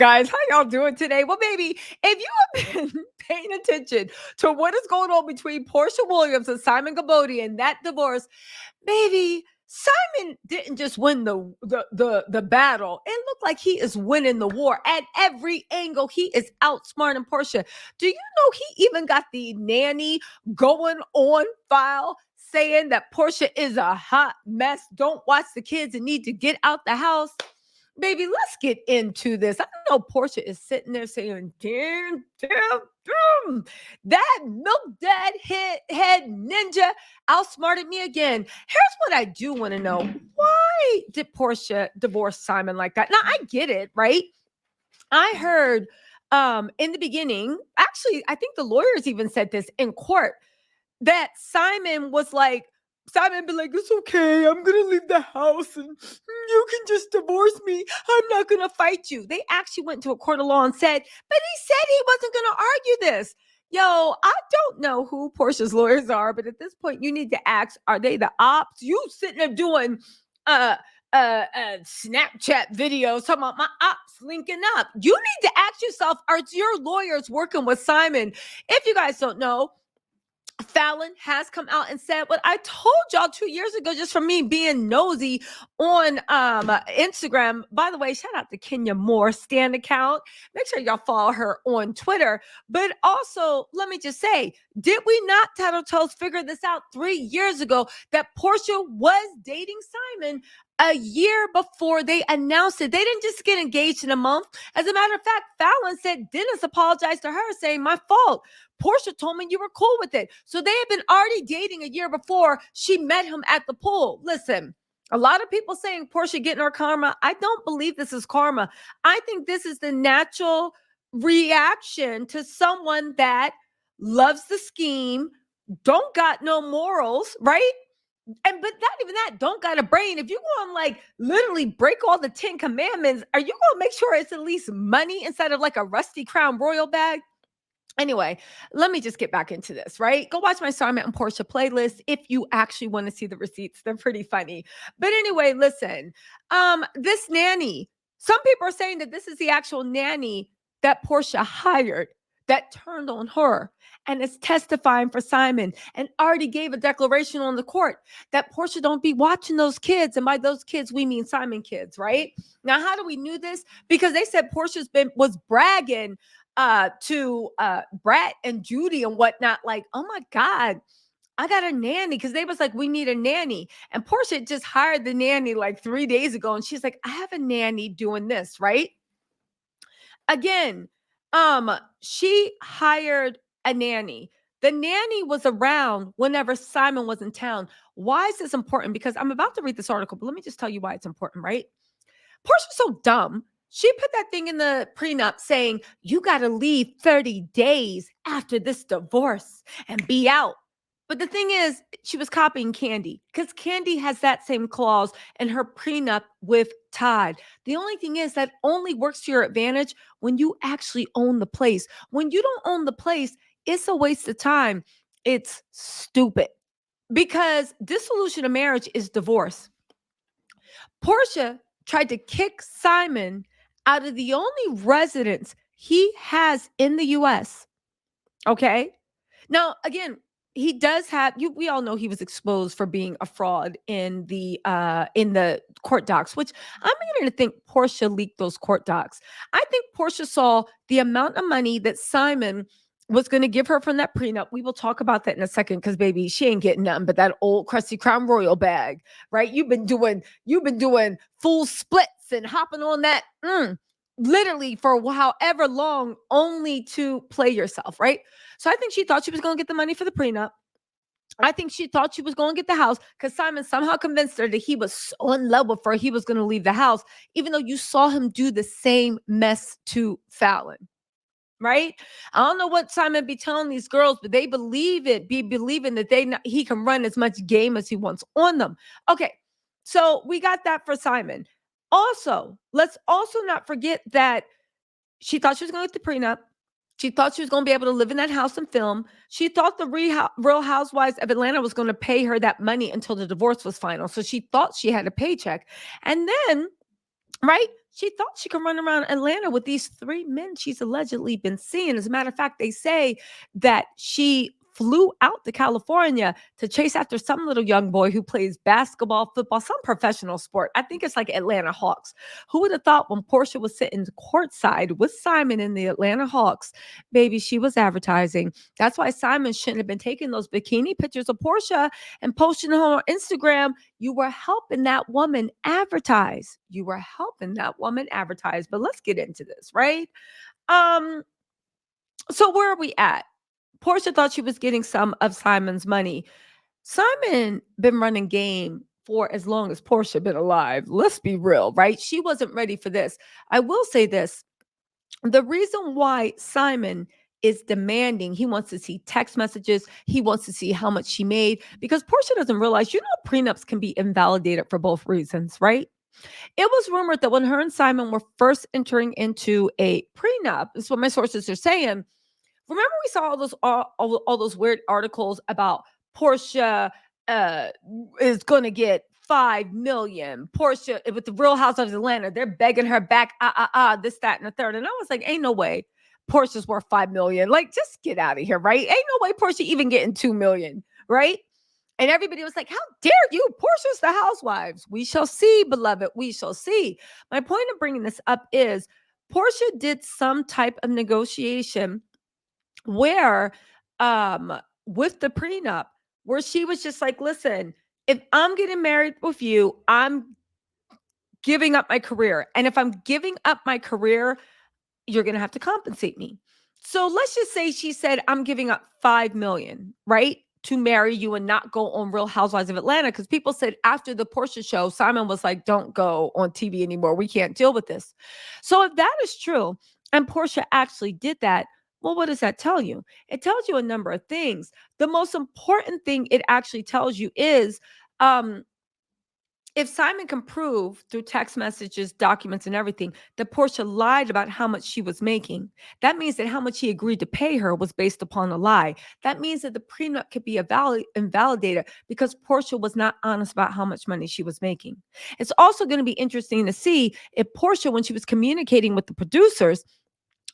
Guys, how y'all doing today? Well, baby, if you have been paying attention to what is going on between Portia Williams and Simon Gabodi and that divorce, baby, Simon didn't just win the battle. It looked like he is winning the war at every angle. He is outsmarting Portia. Do you know he even got the nanny going on file saying that Portia is a hot mess? Don't watch the kids and need to get out the house. Baby, let's get into this. I know Portia is sitting there saying, damn, that milk dad head ninja outsmarted me again. Here's what I do want to know. Why did Portia divorce Simon like that? Now, I get it, right? I heard in the beginning, actually, I think the lawyers even said this in court, that Simon be like, it's okay. I'm going to leave the house and you can just divorce me. I'm not going to fight you. They actually went to a court of law and said, but he said he wasn't going to argue this. Yo, I don't know who Portia's lawyers are, but at this point you need to ask, are they the ops? You sitting there doing Snapchat videos talking about my ops linking up. You need to ask yourself, are your lawyers working with Simon? If you guys don't know, Fallon has come out and said what I told y'all 2 years ago, just from me being nosy on Instagram. By the way, shout out to Kenya Moore Stan account. Make sure y'all follow her on Twitter. But also, let me just say, did we not, Tattle Tells, figure this out 3 years ago that Porsha was dating Simon a year before they announced it? They didn't just get engaged in a month. As a matter of fact, Fallon said Dennis apologized to her saying, my fault. Porsha told me you were cool with it. So they had been already dating a year before she met him at the pool. Listen, a lot of people saying Porsha getting her karma. I don't believe this is karma. I think this is the natural reaction to someone that loves the scheme, don't got no morals, right? But not even that, don't got a brain. If you go and like literally break all the 10 commandments, are you going to make sure it's at least money instead of like a rusty Crown Royal bag? Anyway, let me just get back into this, right? Go watch my Simon and Porsha playlist if you actually want to see the receipts. They're pretty funny. But anyway, listen, this nanny, some people are saying that this is the actual nanny that Porsha hired that turned on her and is testifying for Simon and already gave a declaration on the court that Porsha don't be watching those kids. And by those kids, we mean Simon kids, right? Now, how do we knew this? Because they said Porsha's was bragging to Brett and Judy and whatnot, like, oh my God, I got a nanny, because they was like, we need a nanny. And Porsha just hired the nanny like 3 days ago. And she's like, I have a nanny doing this, right? Again, she hired a nanny. The nanny was around whenever Simon was in town. Why is this important? Because I'm about to read this article, but let me just tell you why it's important, right? Porsha's so dumb. She put that thing in the prenup saying, you got to leave 30 days after this divorce and be out. But the thing is, she was copying Candy, because Candy has that same clause in her prenup with Todd. The only thing is that only works to your advantage when you actually own the place. When you don't own the place, it's a waste of time. It's stupid, because dissolution of marriage is divorce. Porsha tried to kick Simon out of the only residence he has in the U.S. Okay. Now, again, he does have we all know he was exposed for being a fraud in the court docs, which I'm beginning to think Porsha leaked those court docs. I think Porsha saw the amount of money that Simon was going to give her from that prenup. We will talk about that in a second, because baby, she ain't getting nothing but that old crusty Crown Royal bag, right? You've been doing full splits and hopping on that literally for however long, only to play yourself, right? So I think she thought she was going to get the money for the prenup. I think she thought she was going to get the house, because Simon somehow convinced her that he was so in love with her, he was going to leave the house, even though you saw him do the same mess to Fallon. Right? I don't know what Simon be telling these girls, but they believing that he can run as much game as he wants on them. Okay, so we got that for Simon. Also, let's also not forget that she thought she was going to get the prenup. She thought she was going to be able to live in that house and film. She thought the Real Housewives of Atlanta was going to pay her that money until the divorce was final. So she thought she had a paycheck. And then, right, she thought she could run around Atlanta with these 3 men she's allegedly been seeing. As a matter of fact, they say that she flew out to California to chase after some little young boy who plays basketball, football, some professional sport. I think it's like Atlanta Hawks. Who would have thought when Porsha was sitting courtside with Simon in the Atlanta Hawks, baby, she was advertising. That's why Simon shouldn't have been taking those bikini pictures of Porsha and posting them on Instagram. You were helping that woman advertise. You were helping that woman advertise. But let's get into this, right? So where are we at? Porsha thought she was getting some of Simon's money. Simon been running game for as long as Porsha been alive. Let's be real, right? She wasn't ready for this. I will say this. The reason why Simon is demanding, he wants to see text messages, he wants to see how much she made, because Porsha doesn't realize, prenups can be invalidated for both reasons, right? It was rumored that when her and Simon were first entering into a prenup, this is what my sources are saying. Remember, we saw all those weird articles about Porsha is going to get 5 million. Porsha with the Real Housewives of Atlanta, they're begging her back. This, that, and the third. And I was like, ain't no way Portia's worth 5 million. Like, just get out of here, right? Ain't no way Porsha even getting 2 million, right? And everybody was like, how dare you? Portia's the Housewives. We shall see, beloved. We shall see. My point of bringing this up is Porsha did some type of negotiation where with the prenup, where she was just like, listen, if I'm getting married with you, I'm giving up my career. And if I'm giving up my career, you're going to have to compensate me. So let's just say she said, I'm giving up 5 million, right? To marry you and not go on Real Housewives of Atlanta. Because people said after the Porsha show, Simon was like, don't go on TV anymore. We can't deal with this. So if that is true, and Porsha actually did that, well, what does that tell you? It tells you a number of things. The most important thing it actually tells you is if Simon can prove through text messages, documents, and everything that Porsha lied about how much she was making, that means that how much he agreed to pay her was based upon a lie. That means that the prenup could be invalidated because Porsha was not honest about how much money she was making. It's also going to be interesting to see if Porsha, when she was communicating with the producers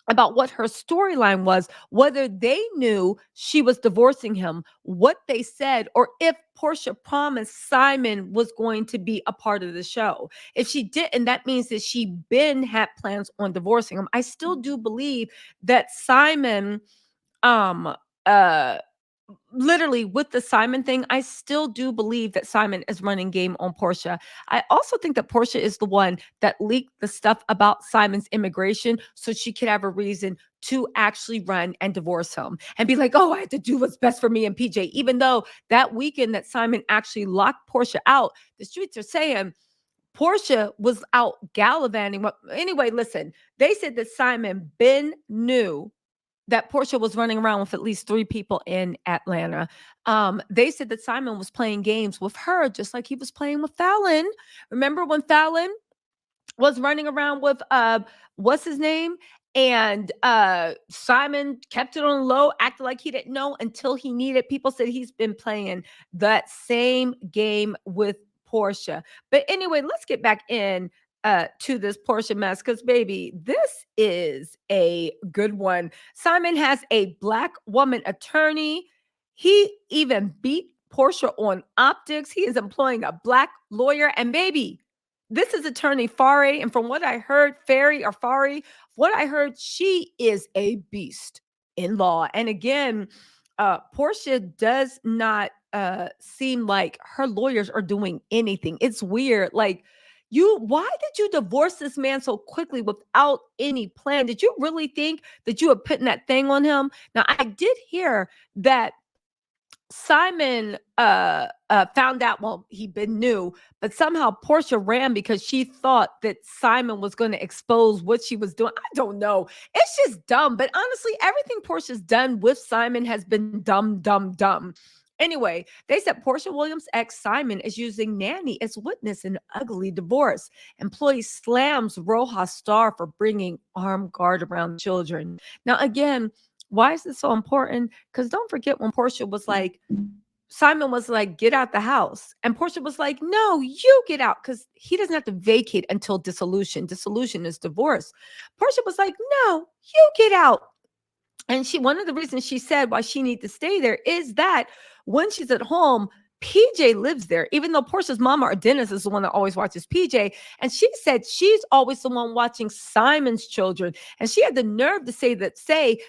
about what her storyline was, whether they knew she was divorcing him, what they said, or if Porsha promised Simon was going to be a part of the show. If she didn't, that means that she been had plans on divorcing him. I still do believe that Simon, uh literally with the Simon thing, I still do believe that Simon is running game on Porsha. I also think that Porsha is the one that leaked the stuff about Simon's immigration so she could have a reason to actually run and divorce him and be like, oh, I had to do what's best for me and PJ. Even though that weekend that Simon actually locked Porsha out, the streets are saying Porsha was out gallivanting. Anyway, listen, they said that Simon knew that Porsha was running around with at least 3 people in Atlanta. They said that Simon was playing games with her, just like he was playing with Fallon. Remember when Fallon was running around with what's his name? And Simon kept it on low, acted like he didn't know until he needed. People said he's been playing that same game with Porsha. But anyway, let's get back in to this Porsha mess, because baby, this is a good one. Simon has a Black woman attorney. He even beat Porsha on optics. He is employing a Black lawyer, and baby, this is attorney Fari, and from what I heard, what I heard, she is a beast in law. And again, Porsha does not seem like her lawyers are doing anything. It's weird. Like, why did you divorce this man so quickly without any plan? Did you really think that you were putting that thing on him? Now, I did hear that Simon found out, well, he been knew, but somehow Porsha ran because she thought that Simon was going to expose what she was doing. I don't know. It's just dumb. But honestly, everything Portia's done with Simon has been dumb, dumb, dumb. Anyway, they said Porsha Williams' ex Simon is using Nanny as witness in an ugly divorce. Employee slams Rojas star for bringing armed guard around children. Now, again, why is this so important? Because don't forget when Porsha was like, Simon was like, get out the house. And Porsha was like, no, you get out, because he doesn't have to vacate until dissolution. Dissolution is divorce. Porsha was like, no, you get out. And one of the reasons she said why she needs to stay there is that when she's at home, PJ lives there, even though Portia's mama or Dennis is the one that always watches PJ. And she said she's always the one watching Simon's children. And she had the nerve to say that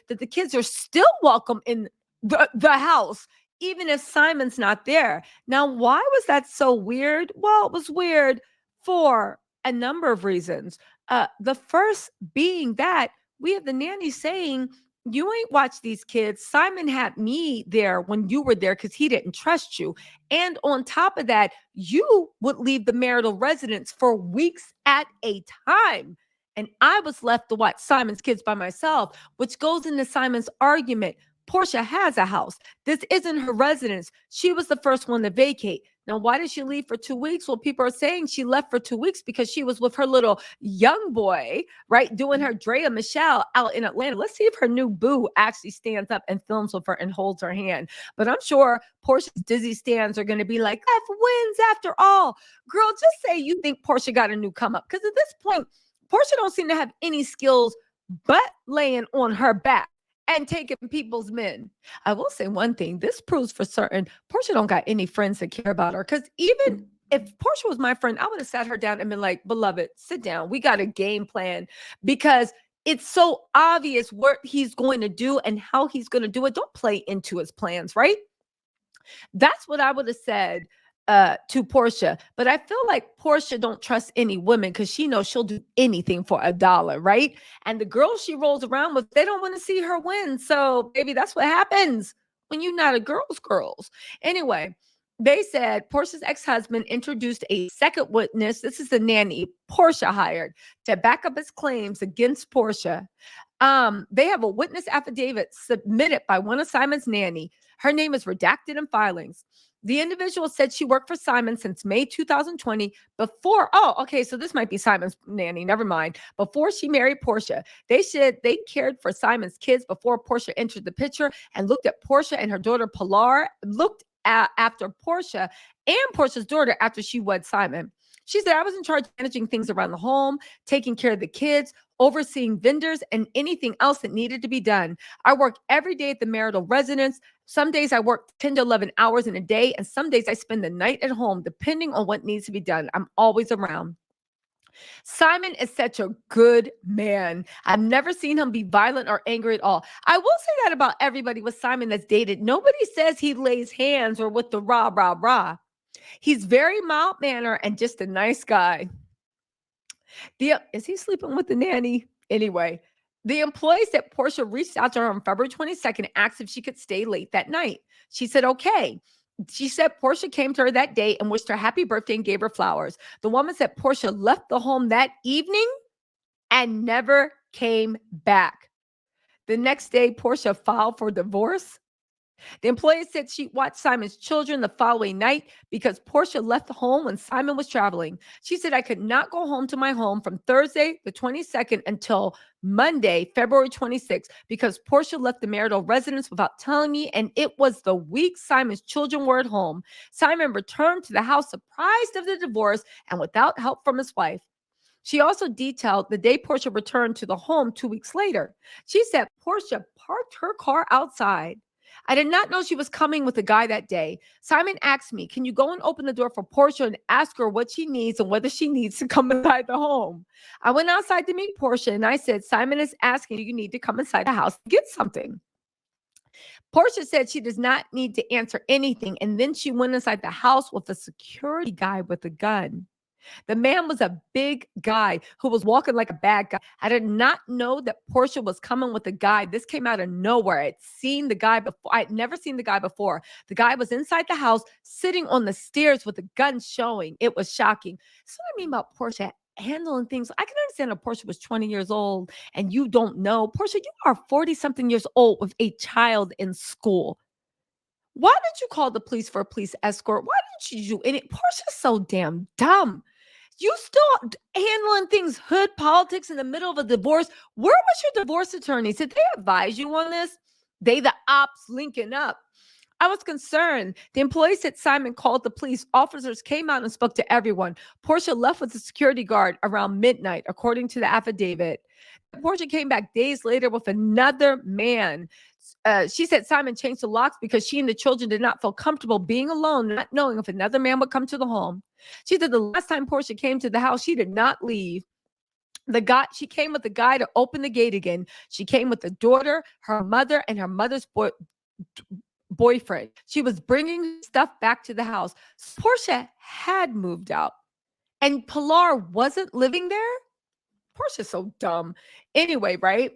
the kids are still welcome in the house, even if Simon's not there. Now, why was that so weird? Well, it was weird for a number of reasons. The first being that we have the nanny saying, you ain't watched these kids. Simon had me there when you were there because he didn't trust you. And on top of that, you would leave the marital residence for weeks at a time. And I was left to watch Simon's kids by myself, which goes into Simon's argument. Porsha has a house. This isn't her residence. She was the first one to vacate. Now, why did she leave for 2 weeks? Well, people are saying she left for 2 weeks because she was with her little young boy, right? Doing her Drea Michelle out in Atlanta. Let's see if her new boo actually stands up and films with her and holds her hand. But I'm sure Porsha's Dizzy stands are going to be like, F wins after all. Girl, just say you think Porsha got a new come up. Because at this point, Porsha don't seem to have any skills but laying on her back and taking people's men. I will say one thing. This proves for certain Porsha don't got any friends that care about her. Because even if Porsha was my friend, I would have sat her down and been like, beloved, sit down. We got a game plan, because it's so obvious what he's going to do and how he's going to do it. Don't play into his plans, right? That's what I would have said to Porsha. But I feel like Porsha don't trust any women because she knows she'll do anything for $1, right? And the girls she rolls around with, they don't want to see her win. So baby, that's what happens when you're not a girls. Anyway, they said Porsha's ex-husband introduced a second witness. This is the nanny Porsha hired to back up his claims against Porsha. They have a witness affidavit submitted by one of Simon's nanny. Her name is redacted in filings. The individual said she worked for Simon since May 2020 before. Oh, okay. So this might be Simon's nanny. Never mind. Before she married Porsha, they said they cared for Simon's kids before Porsha entered the picture and looked at Porsha and her daughter Pilar, looked after Porsha and Porsha's daughter after she wed Simon. She said, I was in charge of managing things around the home, taking care of the kids, overseeing vendors, and anything else that needed to be done. I work every day at the marital residence. Some days I work 10 to 11 hours in a day, and some days I spend the night at home, depending on what needs to be done. I'm always around. Simon is such a good man. I've never seen him be violent or angry at all. I will say that about everybody with Simon that's dated. Nobody says he lays hands or with the rah, rah, rah. He's very mild-mannered and just a nice guy. Is he sleeping with the nanny? Anyway, the employee said Porsha reached out to her on February 22nd and asked if she could stay late that night. She said, okay. She said Porsha came to her that day and wished her happy birthday and gave her flowers. The woman said Porsha left the home that evening and never came back. The next day, Porsha filed for divorce. The employee said she watched Simon's children the following night because Porsha left the home when Simon was traveling. She said, I could not go home to my home from Thursday, the 22nd, until Monday, February 26th, because Porsha left the marital residence without telling me, and it was the week Simon's children were at home. Simon returned to the house surprised of the divorce and without help from his wife. She also detailed the day Porsha returned to the home 2 weeks later. She said Porsha parked her car outside. I did not know she was coming with a guy that day. Simon asked me, can you go and open the door for Porsha and ask her what she needs and whether she needs to come inside the home? I went outside to meet Porsha and I said, Simon is asking you need to come inside the house to get something. Porsha said she does not need to answer anything. And then she went inside the house with a security guy with a gun. The man was a big guy who was walking like a bad guy. I did not know that Porsha was coming with a guy. This came out of nowhere. I'd seen the guy before. I'd never seen the guy before. The guy was inside the house, sitting on the stairs with a gun showing. It was shocking. That's what I mean about Porsha handling things. I can understand if Porsha was 20 years old and you don't know. Porsha, you are 40-something years old with a child in school. Why didn't you call the police for a police escort? Why didn't you do any? Portia's so damn dumb. You still handling things, hood politics in the middle of a divorce. Where was your divorce attorney? Did they advise you on this? They the ops linking up. I was concerned. The employee said Simon called the police. Officers came out and spoke to everyone. Porsha left with the security guard around midnight, according to the affidavit. Porsha came back days later with another man. She said Simon changed the locks because she and the children did not feel comfortable being alone, not knowing if another man would come to the home. She said the last time Porsha came to the house, she did not leave. She came with the guy to open the gate again. She came with the daughter, her mother, and her mother's boyfriend. She was bringing stuff back to the house. Porsha had moved out, and Pilar wasn't living there. Portia's so dumb. Anyway, right?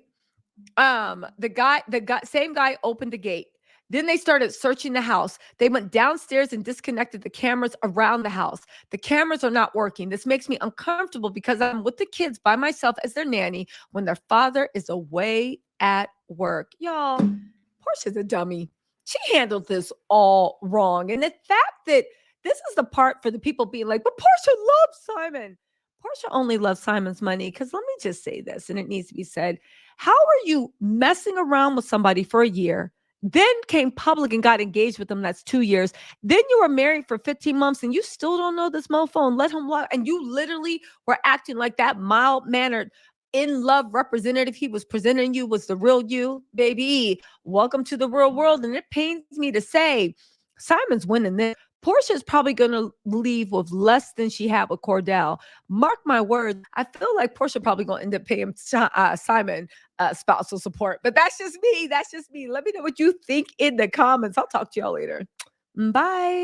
Same guy opened the gate. Then they started searching the house. They went downstairs and disconnected the cameras around the house. The cameras are not working. This makes me uncomfortable because I'm with the kids by myself as their nanny when their father is away at work. Y'all, Portia's a dummy. She handled this all wrong. And the fact that this is the part for the people being like, but Porsha loves Simon. Porsha only loves Simon's money because let me just say this, and it needs to be said. How are you messing around with somebody for a year, then came public and got engaged with them? That's 2 years. Then you were married for 15 months and you still don't know this mofo and let him walk. And you literally were acting like that mild-mannered, in love representative he was presenting you was the real you, baby. Welcome to the real world. And it pains me to say Simon's winning this. Porsha is probably going to leave with less than she had with Cordell. Mark my words. I feel like Porsha probably going to end up paying Simon spousal support. But that's just me. That's just me. Let me know what you think in the comments. I'll talk to y'all later. Bye.